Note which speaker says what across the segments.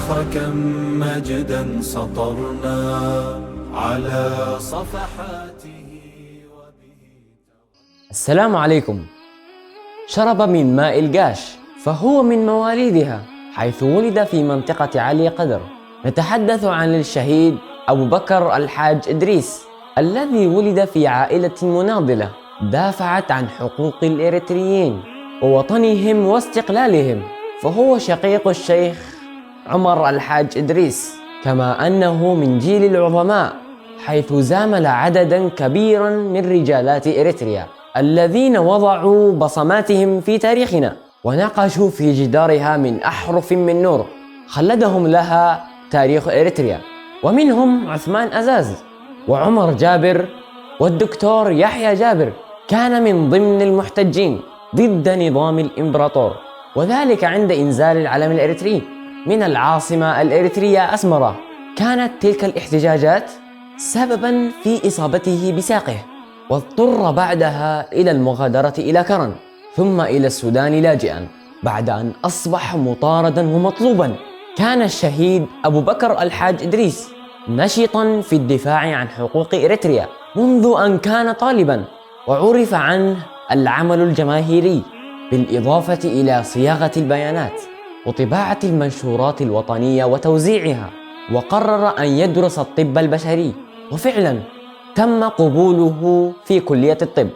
Speaker 1: كم مجدا سطرنا على صفحاته.
Speaker 2: السلام عليكم. شرب من ماء القاش فهو من مواليدها، حيث ولد في منطقة علي قدر. نتحدث عن الشهيد أبو بكر الحاج إدريس، الذي ولد في عائلة مناضلة دافعت عن حقوق الإريتريين ووطنهم واستقلالهم، فهو شقيق الشيخ عمر الحاج إدريس، كما أنه من جيل العظماء، حيث زامل عددا كبيرا من رجالات إريتريا الذين وضعوا بصماتهم في تاريخنا ونقشوا في جدارها من أحرف من نور خلدهم لها تاريخ إريتريا، ومنهم عثمان أزاز وعمر جابر والدكتور يحيى جابر. كان من ضمن المحتجين ضد نظام الإمبراطور، وذلك عند إنزال العلم الإريتري من العاصمة الإريترية أسمرة. كانت تلك الاحتجاجات سببا في إصابته بساقه، واضطر بعدها إلى المغادرة إلى كرن ثم إلى السودان لاجئا بعد أن أصبح مطاردا ومطلوبا. كان الشهيد أبو بكر الحاج إدريس نشطا في الدفاع عن حقوق إريتريا منذ أن كان طالبا، وعرف عنه العمل الجماهيري بالإضافة إلى صياغة البيانات وطباعة المنشورات الوطنية وتوزيعها. وقرر أن يدرس الطب البشري، وفعلا تم قبوله في كلية الطب،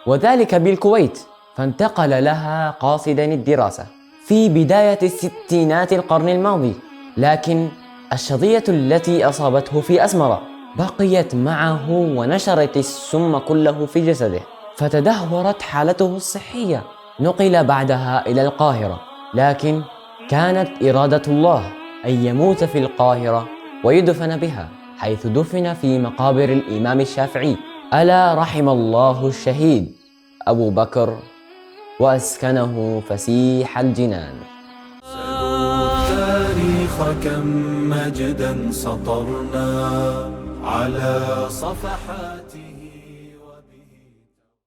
Speaker 2: وذلك بالكويت، فانتقل لها قاصدا الدراسة في بداية الستينات القرن الماضي. لكن الشظية التي أصابته في أسمرة بقيت معه ونشرت السم كله في جسده، فتدهورت حالته الصحية. نقل بعدها إلى القاهرة، لكن كانت إرادة الله أن يموت في القاهرة ويدفن بها، حيث دفن في مقابر الإمام الشافعي. ألا رحم الله الشهيد أبو بكر وأسكنه فسيح الجنان.
Speaker 1: التاريخ كم مجدا سطرنا على صفحاته.